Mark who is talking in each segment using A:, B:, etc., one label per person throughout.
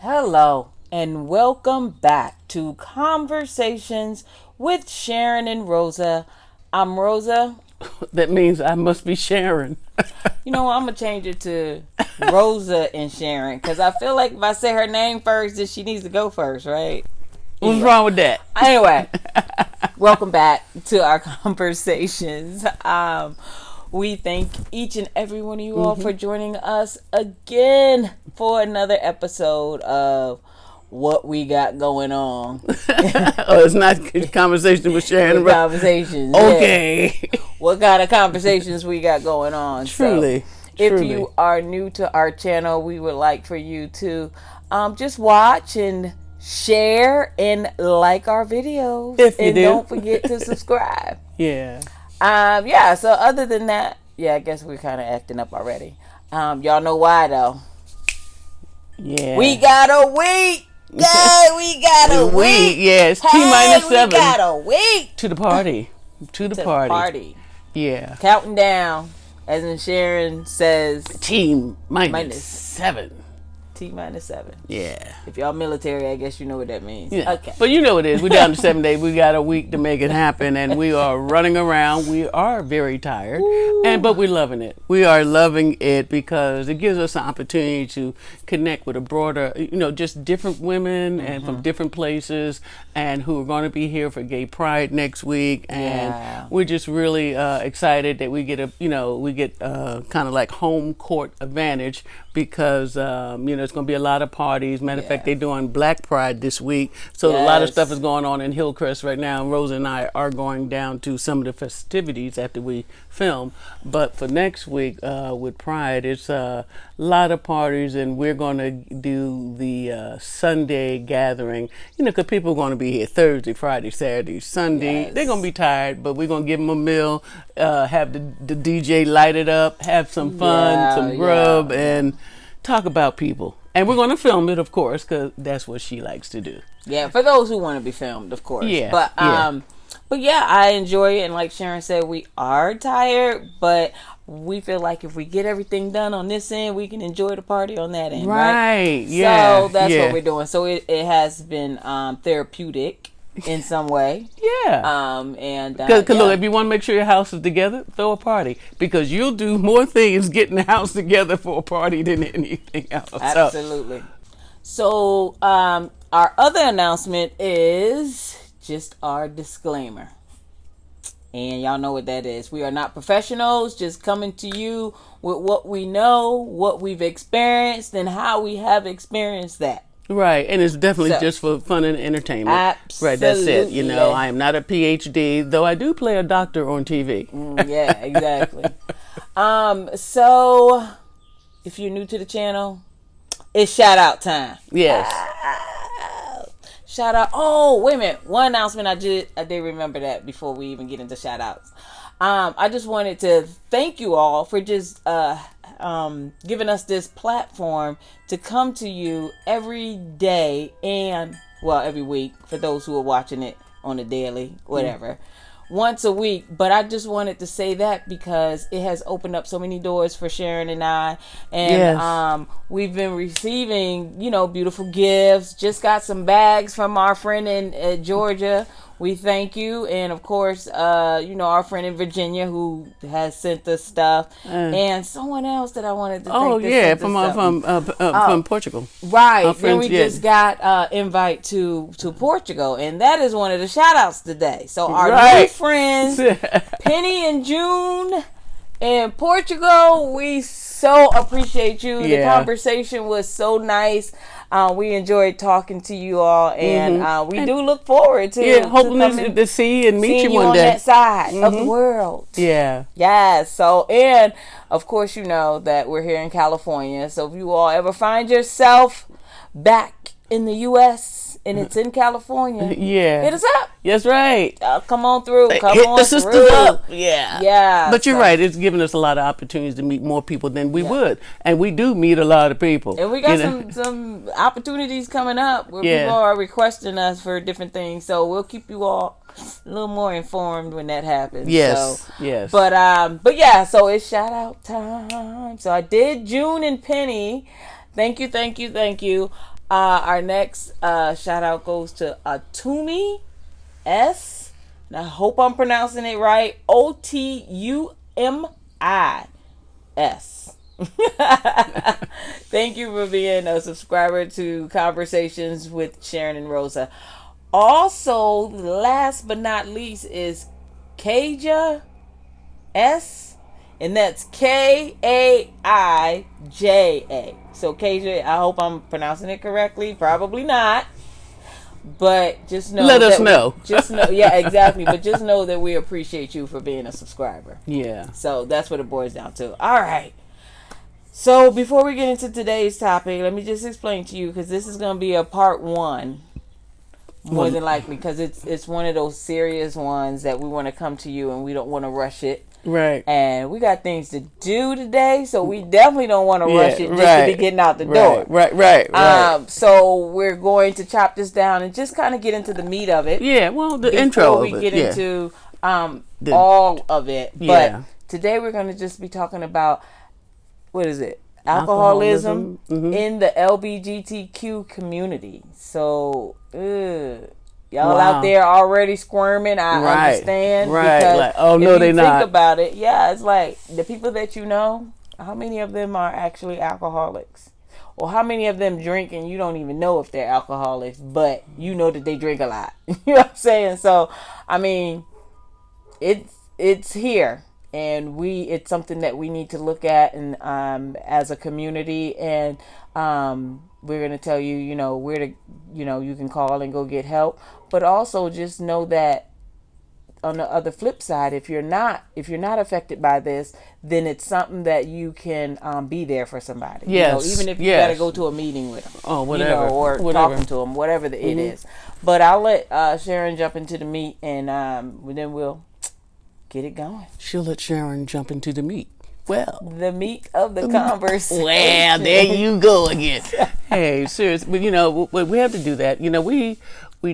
A: Hello, and welcome back to Conversations with Sharyn and Rosa. I'm Rosa.
B: That means I must be Sharyn.
A: You know what? I'm going to change it to Rosa and Sharyn because I feel like if I say her name first, then she needs to go first, right?
B: What's wrong with that?
A: Anyway, welcome back to our conversations. We thank each and every one of you all for joining us again for another episode of What We Got Going On.
B: Oh, it's not conversation with Sharyn.
A: Conversations.
B: Okay.
A: Yeah. What kind of conversations we got going on?
B: Truly.
A: If you are new to our channel, we would like for you to just watch and share and like our videos.
B: If you
A: and
B: do.
A: Don't forget to subscribe.
B: Yeah.
A: So other than that, I guess we're kind of acting up already. Y'all know why though.
B: Yeah.
A: We got a week. Yeah, we got a week.
B: Yes.
A: Hey,
B: T-7.
A: We got a week.
B: To the party. To the party. Yeah.
A: Counting down, as in Sharyn says.
B: T-7.
A: T-7.
B: Yeah.
A: If y'all military, I guess you know what that means.
B: Yeah.
A: Okay.
B: But you know what it is. We're down to 7 days. We got a week to make it happen, and we are running around. We are very tired, but we're loving it. We are loving it because it gives us an opportunity to connect with a broader, just different women and from different places, and who are going to be here for Gay Pride next week. And we're just really excited that we get kind of like home court advantage because it's going to be a lot of parties. Matter of fact, they're doing Black Pride this week, so a lot of stuff is going on in Hillcrest right now. And Rosa and I are going down to some of the festivities after we film. But for next week with Pride, it's a lot of parties, and we're going to do the Sunday gathering. Because people are going to be here Thursday, Friday, Saturday, Sunday.
A: Yes.
B: They're going to be tired, but we're going to give them a meal, have the DJ light it up, have some fun, some grub, and talk about people. And we're going to film it, of course, because that's what she likes to do.
A: Yeah, for those who want to be filmed, of course.
B: Yeah.
A: But I enjoy it. And like Sharyn said, we are tired, but we feel like if we get everything done on this end, we can enjoy the party on that end, right?
B: Yeah.
A: So that's what we're doing. So it has been therapeutic in some way.
B: Yeah.
A: Because
B: look, if you want to make sure your house is together, throw a party, because you'll do more things getting the house together for a party than anything else.
A: Absolutely. So our other announcement is just our disclaimer. And y'all know what that is. We are not professionals, just coming to you with what we know, what we've experienced, and how we have experienced that.
B: Right, and it's definitely just for fun and entertainment.
A: Absolutely.
B: Right, that's it. I am not a PhD, though I do play a doctor on TV.
A: Yeah, exactly. So if you're new to the channel, it's shout out time.
B: Yes.
A: Shout out. Oh, wait a minute. One announcement I did remember that before we even get into shout outs. I just wanted to thank you all for just giving us this platform to come to you every day every week for those who are watching it on a daily, whatever. Once a week. But I just wanted to say that because it has opened up so many doors for Sharyn and I. And we've been receiving, beautiful gifts. Just got some bags from our friend in Georgia. We thank you. And of course, our friend in Virginia who has sent us stuff. And someone else that I wanted to thank.
B: Oh, yeah, from Portugal.
A: Right. Then we just got invite to Portugal. And that is one of the shout outs today. So our new friends, Penny and June in Portugal, we so appreciate you. The conversation was so nice. We enjoyed talking to you all, and we do look forward to
B: hoping to see and meet you one
A: on
B: day.
A: That side of the world.
B: Yeah.
A: Yes. So, and of course, you know that we're here in California. So, if you all ever find yourself back in the U.S. and it's in California, hit us up.
B: That's right.
A: Come on through.
B: Hit the sisters up. Yeah.
A: Yeah.
B: But you're right. It's given us a lot of opportunities to meet more people than we would. And we do meet a lot of people.
A: And we got some opportunities coming up where people are requesting us for different things. So we'll keep you all a little more informed when that happens.
B: Yes.
A: So,
B: yes.
A: But yeah, so it's shout out time. So I did June and Penny. Thank you. Our next shout out goes to Atumi S. Now, I hope I'm pronouncing it right. Otumis. Thank you for being a subscriber to Conversations with Sharyn and Rosa. Also, last but not least is Kaija S, and that's Kaija. So Kaija, I hope I'm pronouncing it correctly. Probably not, but just know.
B: Let us know.
A: Just know, yeah, exactly. But just know that we appreciate you for being a subscriber.
B: Yeah.
A: So that's what it boils down to. All right. So before we get into today's topic, let me just explain to you, because this is going to be a part one. More than likely, because it's one of those serious ones that we want to come to you and we don't want to rush it.
B: Right.
A: And we got things to do today, so we definitely don't want to rush it just to be getting out the door.
B: Right.
A: So we're going to chop this down and just kind of get into the meat of it.
B: Yeah, well, the intro of it.
A: Before we get into all of it. But today we're going to just be talking about, what is it? Alcoholism in the LBGTQ community. So, y'all out there already squirming. I understand.
B: Right.
A: Because
B: like, oh, no, they're not.
A: Think about it. Yeah, it's like the people that you know, how many of them are actually alcoholics? Or how many of them drink and you don't even know if they're alcoholics, but you know that they drink a lot. You know what I'm saying? So, I mean, it's here. And it's something that we need to look at, and as a community, and we're going to tell you, where to, you can call and go get help. But also just know that on the other flip side, if you're not affected by this, then it's something that you can be there for somebody.
B: Yes.
A: Even if you got to go to a meeting with them,
B: whatever,
A: or talking to them, whatever it is. But I'll let Sharyn jump into the meat, and then we'll get it going.
B: She'll let Sharyn jump into the meat. Well,
A: the meat of the conversation.
B: Well, there you go again. Hey, seriously, but we have to do that. We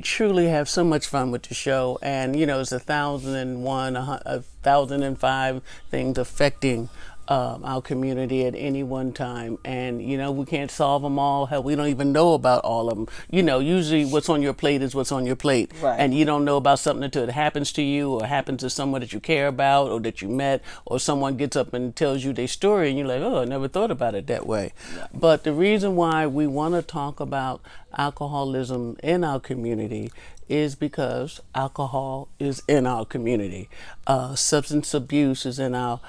B: truly have so much fun with the show, and it's 1,001, 1,005 things affecting our community at any one time, and we can't solve them all. Hell, we don't even know about all of them. Usually what's on your plate is what's on your plate,
A: right.
B: And you don't know about something until it happens to you, or happens to someone that you care about, or that you met, or someone gets up and tells you their story, and you're like, oh, I never thought about it that way. Yeah. But the reason why we want to talk about alcoholism in our community is because alcohol is in our community. Substance abuse is in our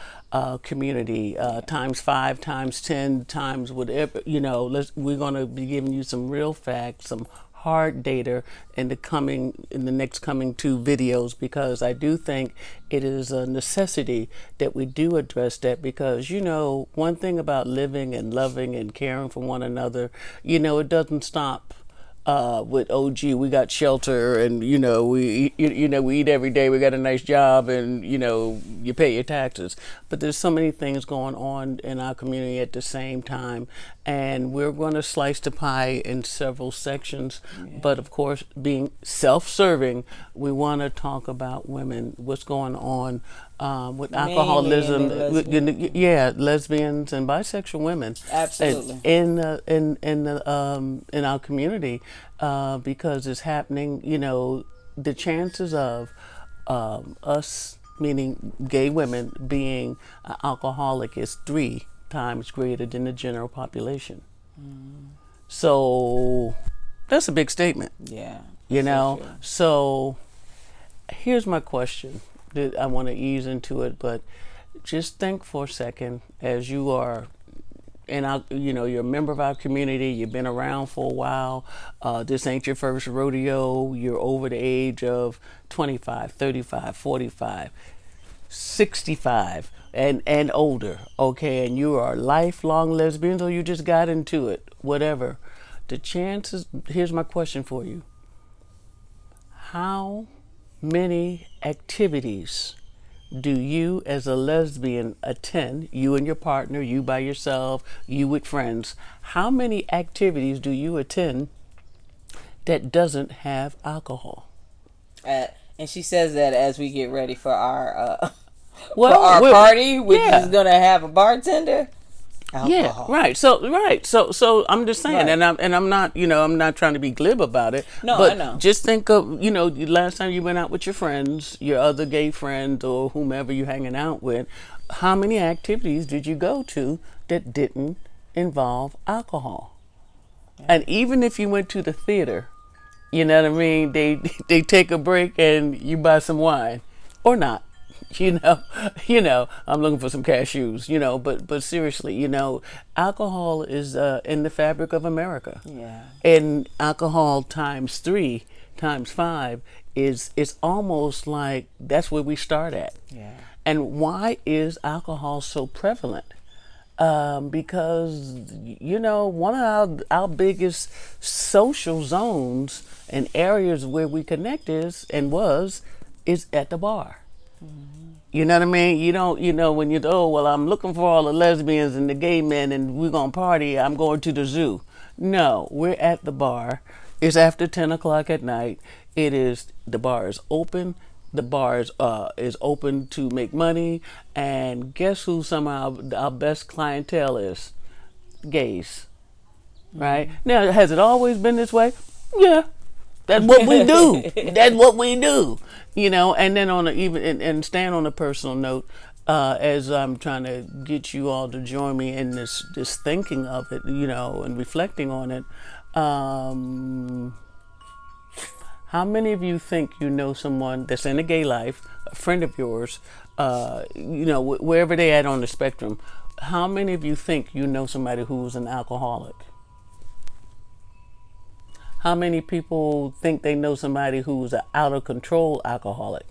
B: community, times 5, times 10, times whatever. We're going to be giving you some real facts, some hard data in the next coming 2 videos, because I do think it is a necessity that we do address that, because one thing about living and loving and caring for one another, it doesn't stop with OG. We got shelter, and we eat every day, we got a nice job, and you pay your taxes. But there's so many things going on in our community at the same time, and we're going to slice the pie in several sections. Yeah. But of course, being self-serving, we want to talk about women, what's going on with alcoholism, lesbians and bisexual women,
A: absolutely,
B: in our community, because it's happening. The chances of us, meaning gay women, being alcoholic is 3 times greater than the general population. So that's a big statement.
A: Yeah,
B: So here's my question. I want to ease into it, but just think for a second, as you are you're a member of our community, you've been around for a while, this ain't your first rodeo, you're over the age of 25, 35, 45, 65 and older, okay, and you are lifelong lesbians, or you just got into it, whatever. The chances, here's my question for you. How many activities do you as a lesbian attend, you and your partner, you by yourself, you with friends? How many activities do you attend that doesn't have alcohol?
A: And she says that as we get ready for our party, which is going to have a bartender.
B: Yeah,
A: alcohol.
B: So I'm just saying,
A: Right.
B: and I'm not, I'm not trying to be glib about it.
A: No, I
B: But
A: know.
B: just think of, the last time you went out with your friends, your other gay friends, or whomever you're hanging out with. How many activities did you go to that didn't involve alcohol? And even if you went to the theater, you know what I mean, they take a break and you buy some wine, or not. you know I'm looking for some cashews, but seriously, alcohol is in the fabric of America.
A: Yeah.
B: And alcohol times 3 times 5 is almost like that's where we start at.
A: Yeah.
B: And why is alcohol so prevalent? Because one of our biggest social zones and areas where we connect is at the bar. You know what I mean? You don't, when you, oh, well, I'm looking for all the lesbians and the gay men and we're going to party, I'm going to the zoo. No, we're at the bar. It's after 10 o'clock at night. The bar is open. The bar is open to make money. And guess who some of our best clientele is? Gays. Right? Now, has it always been this way? Yeah. That's what we do. That's what we do. And then and stand on a personal note, as I'm trying to get you all to join me in this thinking of it, and reflecting on it. How many of you think you know someone that's in a gay life, a friend of yours, wherever they at on the spectrum? How many of you think you know somebody who's an alcoholic? How many people think they know somebody who's an out of control alcoholic?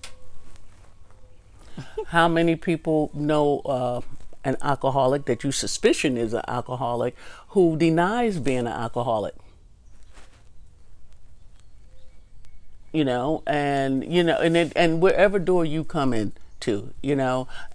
B: How many people know an alcoholic that you suspicion is an alcoholic who denies being an alcoholic? And wherever door you come in to,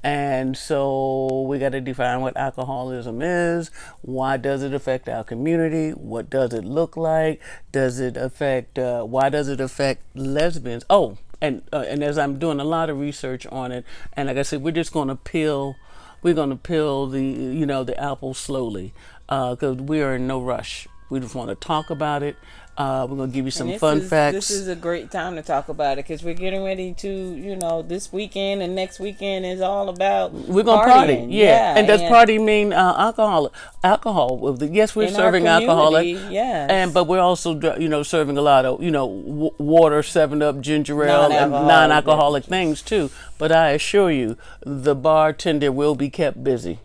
B: and so we got to define what alcoholism is. Why does it affect our community? What does it look like? Does it affect, why does it affect lesbians? Oh, and as I'm doing a lot of research on it, and like I said, we're going to peel the apple slowly, because we are in no rush. We just want to talk about it. We're going to give you some fun facts.
A: This is a great time to talk about it because we're getting ready to, this weekend and next weekend is all about
B: we're going to party. Yeah. And does party mean alcohol? Alcohol. Yes, we're serving alcoholic.
A: Yes.
B: But we're also, serving a lot of, water, 7-Up, ginger ale, and non-alcoholic things too. But I assure you, the bartender will be kept busy.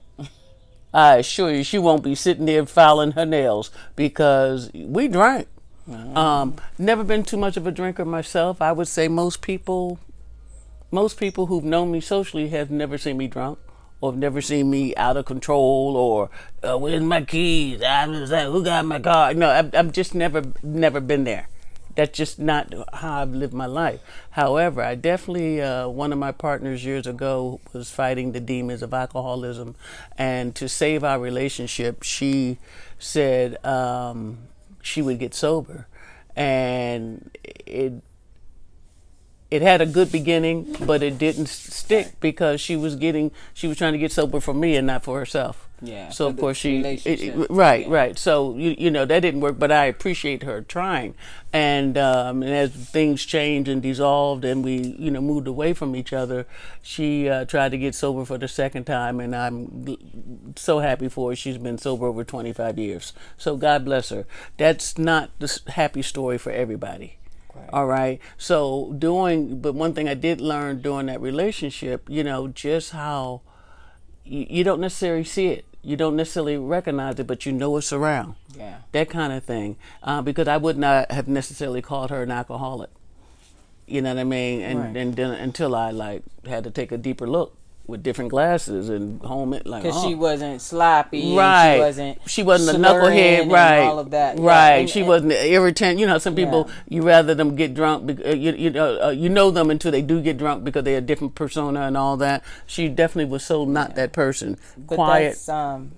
B: I assure you, she won't be sitting there filing her nails because we drank. Never been too much of a drinker myself. I would say most people who've known me socially have never seen me drunk, or have never seen me out of control, or where's my keys? Who got my car? No, I've just never been there. That's just not how I've lived my life. However, I definitely, one of my partners years ago was fighting the demons of alcoholism, and to save our relationship, she said she would get sober, and it had a good beginning, but it didn't stick because she was trying to get sober for me and not for herself.
A: Yeah.
B: So of course
A: right.
B: Right. So that didn't work, but I appreciate her trying. And as things changed and dissolved, and we moved away from each other, she tried to get sober for the second time, and I'm so happy for her. She's been sober over 25 years. So God bless her. That's not the happy story for everybody.
A: Right.
B: All right. So but one thing I did learn during that relationship, just how you don't necessarily see it. You don't necessarily recognize it, but it's around.
A: Yeah.
B: That kind of thing. Because I would not have necessarily called her an alcoholic. You know what I mean? And then until I had to take a deeper look with different glasses and home it
A: because she wasn't sloppy,
B: right?
A: She
B: wasn't a knucklehead, right?
A: All of that,
B: right? And she wasn't irritant. Some people you rather them get drunk. You know them until they do get drunk because they're a different persona and all that. She definitely was so not that person.
A: But
B: quiet.
A: That's, I'm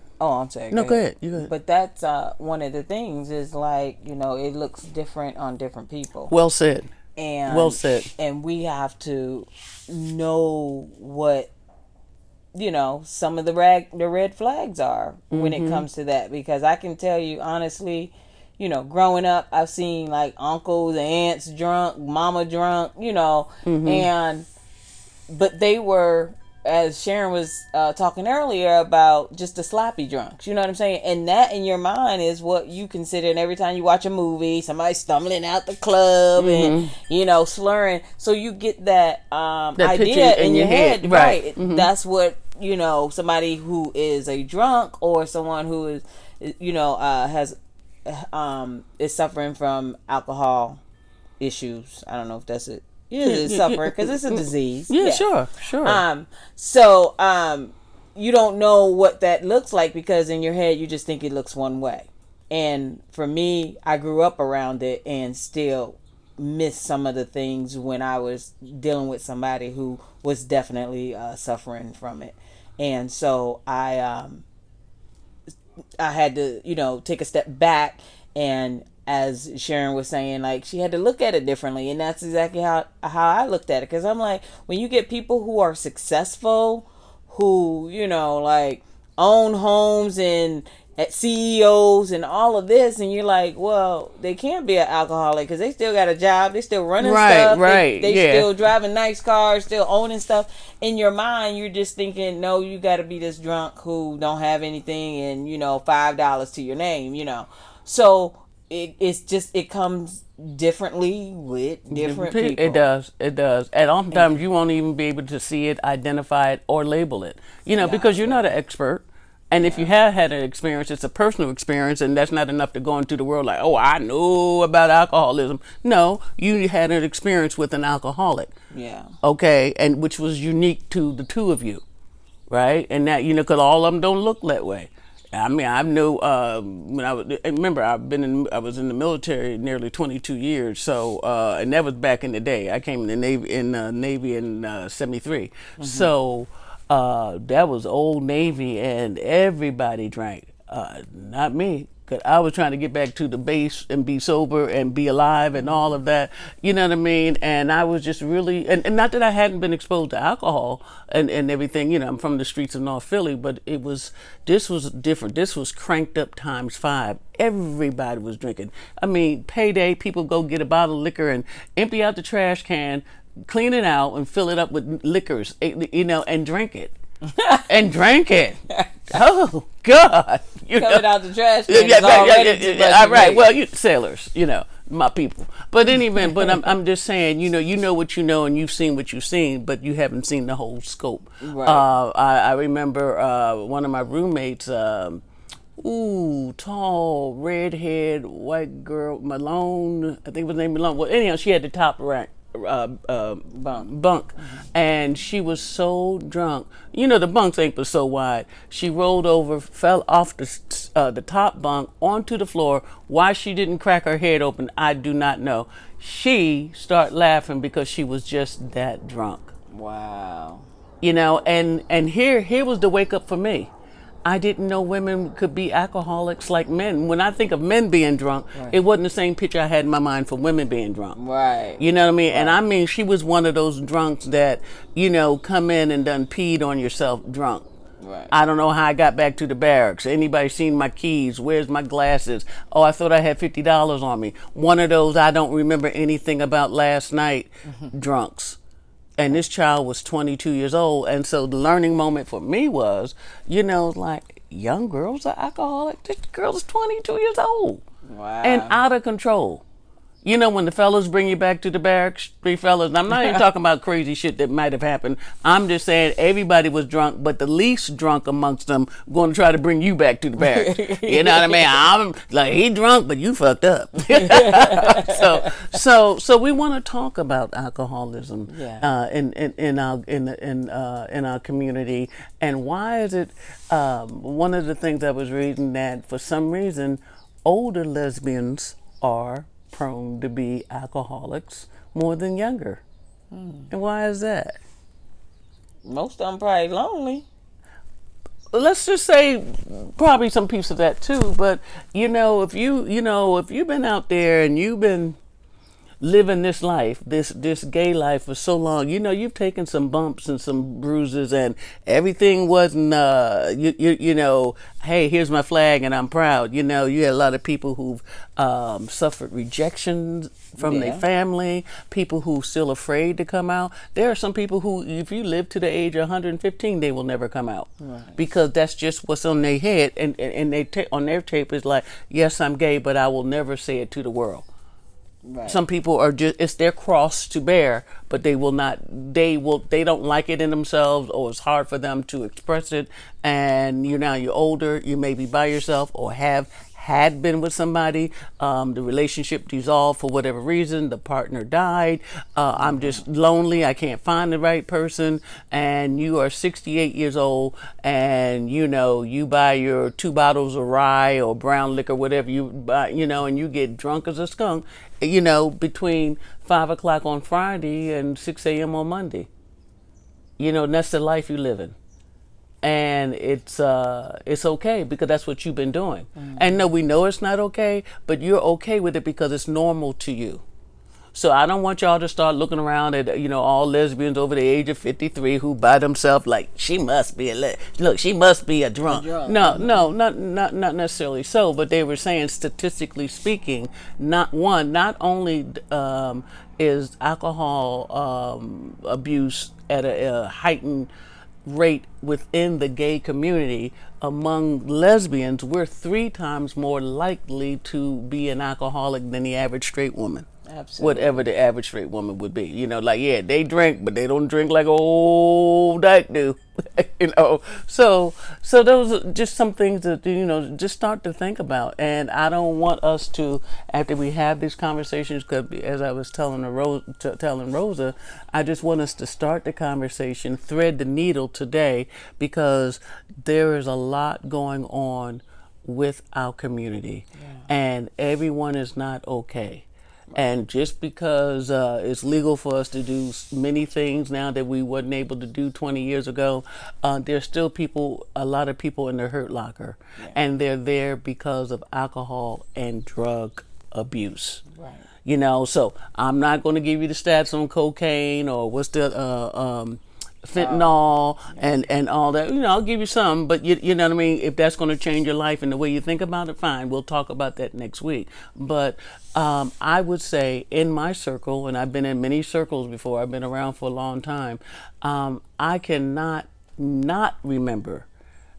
A: sorry.
B: No, go ahead. You go ahead.
A: But that's one of the things is it looks different on different people.
B: Well said.
A: And
B: well said.
A: And we have to know what some of the red flags are when it comes to that. Because I can tell you honestly, growing up, I've seen like uncles and aunts drunk, mama drunk, and but they were, as Sharyn was talking earlier about, just the sloppy drunks. You know what I'm saying? And that in your mind is what you consider. And every time you watch a movie, somebody stumbling out the club and slurring, so you get that idea in your head, right? That's what somebody who is a drunk, or someone who is has is suffering from alcohol issues. I don't know if that's it. It's suffering because it's a disease.
B: Yeah, sure.
A: So you don't know what that looks like, because in your head you just think it looks one way. And for me, I grew up around it and still miss some of the things when I was dealing with somebody who was definitely suffering from it. And so I had to take a step back, and as Sharyn was saying, like, she had to look at it differently. And that's exactly how I looked at it. Because I'm like, when you get people who are successful, who, like, own homes and at CEOs and all of this, and you're like, well, they can't be an alcoholic because they still got a job. They still running stuff. They still driving nice cars, still owning stuff. In your mind, you're just thinking, no, you got to be this drunk who don't have anything and, $5 to your name, So it comes differently with different people.
B: It does. And oftentimes you won't even be able to see it, identify it, or label it, because you're not an expert. And if you have had an experience, it's a personal experience, and that's not enough to go into the world like, oh, I know about alcoholism. No, you had an experience with an alcoholic.
A: Yeah.
B: Okay, and which was unique to the two of you, right? And that, because all of them don't look that way. I mean, I knew when I was in the military nearly 22 years. So, and that was back in the day. I came in the Navy in '73. So, that was old Navy, and everybody drank. Not me, because I was trying to get back to the base and be sober and be alive and all of that. You know what I mean? And I was just really, and not that I hadn't been exposed to alcohol and everything. I'm from the streets of North Philly, but this was different. This was cranked up times 5. Everybody was drinking. I mean, payday, people go get a bottle of liquor and empty out the trash can, clean it out, and fill it up with liquors, and drink it. And drank it. Oh God!
A: Coming out the trash can.
B: Right. Well, sailors, my people. But in any event, I'm just saying, you know what you know, and you've seen what you've seen, but you haven't seen the whole scope.
A: Right.
B: I remember one of my roommates. Tall, redhead, white girl, Malone. I think it was named Malone. Well, anyhow, she had the top rank. Bunk. And she was so drunk. The bunks ain't but so wide. She rolled over, fell off the top bunk onto the floor. Why she didn't crack her head open, I do not know. She started laughing because she was just that drunk.
A: Wow.
B: And here was the wake up for me. I didn't know women could be alcoholics like men. When I think of men being drunk, It wasn't the same picture I had in my mind for women being drunk.
A: Right.
B: You know what I mean? Right. And I mean, she was one of those drunks that, come in and done peed on yourself drunk.
A: Right.
B: I don't know how I got back to the barracks. Anybody seen my keys? Where's my glasses? Oh, I thought I had $50 on me. One of those I don't remember anything about last night drunks. And this child was 22 years old. And so the learning moment for me was, like, young girls are alcoholic. This girl is 22 years old.
A: Wow.
B: And out of control. When the fellas bring you back to the barracks, 3 fellas, and I'm not even talking about crazy shit that might have happened. I'm just saying everybody was drunk, but the least drunk amongst them going to try to bring you back to the barracks. You know what I mean? I'm like, he drunk, but you fucked up. So we want to talk about alcoholism in our community, and why is it? One of the things I was reading that for some reason older lesbians are prone to be alcoholics more than younger. And why is that?
A: Most of them probably lonely.
B: Let's just say probably some piece of that too, but if you've been out there and you've been living this life, this gay life for so long, you've taken some bumps and some bruises, and everything wasn't, hey, here's my flag and I'm proud. You had a lot of people who've suffered rejection from their family, people who still afraid to come out. There are some people who, if you live to the age of 115, they will never come out, because that's just what's on their head, and on their tape is like, yes, I'm gay, but I will never say it to the world. Right. Some people are just, it's their cross to bear, but they don't like it in themselves, or it's hard for them to express it. And you're older, you may be by yourself, or had been with somebody, the relationship dissolved for whatever reason, the partner died, I'm just lonely, I can't find the right person, and you are 68 years old, and you buy your 2 bottles of rye or brown liquor, whatever you buy, and you get drunk as a skunk, between 5 o'clock on Friday and 6 a.m. on Monday. And that's the life you live in. And it's okay, because that's what you've been doing. And no, we know it's not okay, but you're okay with it because it's normal to you. So I don't want y'all to start looking around at all lesbians over the age of 53 who by themselves like, she must be she must be a drunk. No, not necessarily so, but they were saying, statistically speaking, not only is alcohol abuse at a heightened rate within the gay community, among lesbians, we're 3 times more likely to be an alcoholic than the average straight woman. Absolutely. Whatever the average straight woman would be. They drink, but they don't drink like old Dyke do. So those are just some things that, just start to think about. And I don't want us to, after we have these conversations, because as I was telling Rosa, I just want us to start the conversation, thread the needle today, because there is a lot going on with our community, and everyone is not okay. And just because it's legal for us to do many things now that we wasn't able to do 20 years ago, there's still a lot of people in the hurt locker, and they're there because of alcohol and drug abuse. Right. So I'm not going to give you the stats on cocaine or what's the fentanyl and all that. I'll give you some, but you know what I mean? If that's going to change your life and the way you think about it, fine. We'll talk about that next week. But I would say in my circle, and I've been in many circles before, I've been around for a long time, I cannot not remember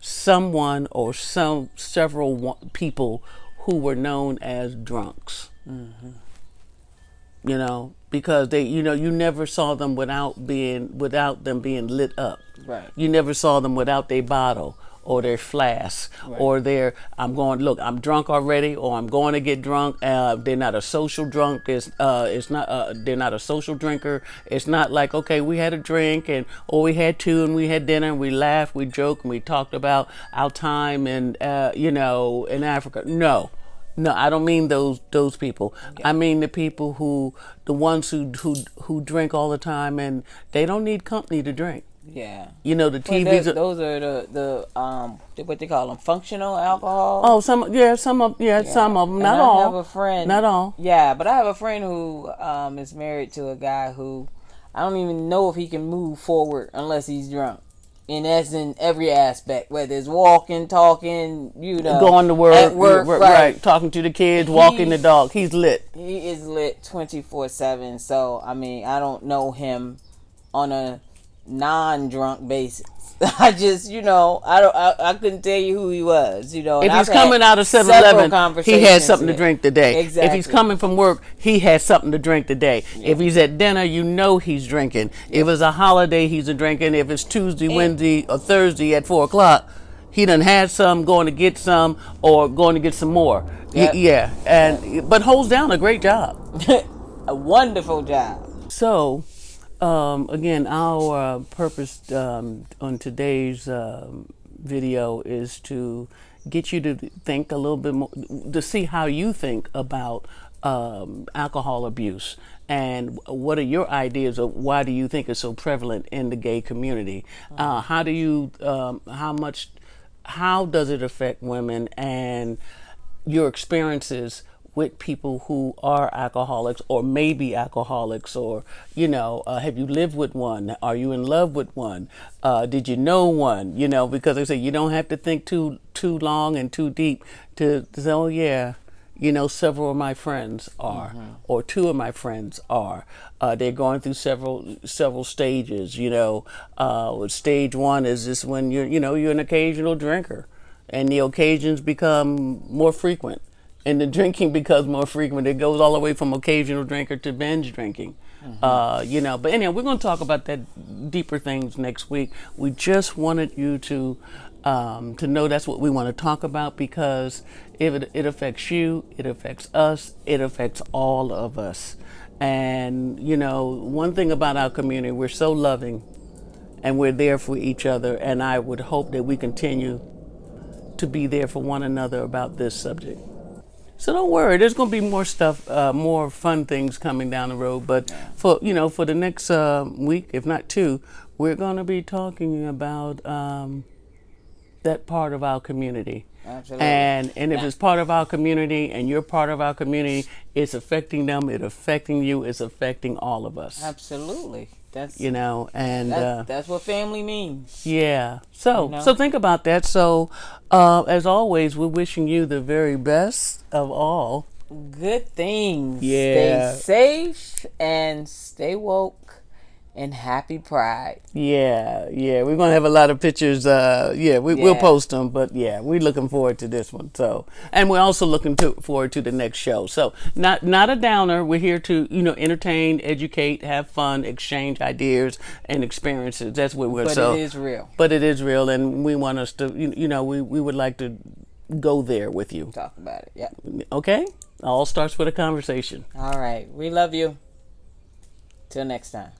B: someone or several people who were known as drunks. Mm-hmm. Because they, you never saw them without them being lit up. Right. You never saw them without their bottle or their flask, right, or I'm drunk already, or I'm going to get drunk. They're not a social drunk. They're not a social drinker. It's not like, okay, we had a drink we had 2 and we had dinner and we laughed, we joked, and we talked about our time in Africa. No, I don't mean those people. Okay. I mean the ones who drink all the time, and they don't need company to drink. Yeah. The TVs. Those are the what they call them, functional alcohol. Oh, some of them. Not all. I have a friend. Not all. Yeah, but I have a friend who is married to a guy who I don't even know if he can move forward unless he's drunk. And that's in every aspect, whether it's walking, talking, going to work, at work, right, talking to the kids, walking the dog. He's lit. He is lit 24/7. So I mean, I don't know him on a non-drunk basis. I just, I couldn't tell you who he was, If he's coming out of 7-Eleven, he had something to drink today. Exactly. If he's coming from work, he has something to drink today. Yeah. If he's at dinner, he's drinking. Yeah. If it's a holiday, he's drinking. If it's Tuesday, Wednesday, or Thursday at 4 o'clock, he done had some, going to get some, or going to get some more. Yep. But holds down a great job. A wonderful job. So, again, our purpose on today's video is to get you to think a little bit more, to see how you think about alcohol abuse, and what are your ideas of why do you think it's so prevalent in the gay community? How does it affect women, and your experiences with people who are alcoholics or maybe alcoholics, or have you lived with one? Are you in love with one? Did you know one? Because they say you don't have to think too long and too deep to say, oh yeah, several of my friends are, or two of my friends are. They're going through several stages. Stage one is just when you're an occasional drinker, and the occasions become more frequent, and the drinking becomes more frequent. It goes all the way from occasional drinker to binge drinking. But anyway, we're going to talk about that deeper things next week. We just wanted you to know that's what we want to talk about, because if it affects you, it affects us, it affects all of us. And one thing about our community, we're so loving, and we're there for each other. And I would hope that we continue to be there for one another about this subject. So don't worry, there's going to be more stuff, more fun things coming down the road. But for the next week, if not two, we're going to be talking about that part of our community.
A: Absolutely.
B: And if it's part of our community and you're part of our community, it's affecting them, it's affecting you, it's affecting all of us.
A: Absolutely. That's
B: that's
A: what family means.
B: Yeah. So think about that. So as always, we're wishing you the very best of all
A: good things.
B: Yeah.
A: Stay safe and stay woke. And happy Pride.
B: Yeah. We're going to have a lot of pictures. We'll post them. But yeah, we're looking forward to this one. So, and we're also looking forward to the next show. So not a downer. We're here to, entertain, educate, have fun, exchange ideas and experiences. That's what we're.
A: But it is real.
B: But it is real. And we want us to, we would like to go there with you.
A: Talk about it. Yeah.
B: Okay. All starts with a conversation.
A: All right. We love you. Till next time.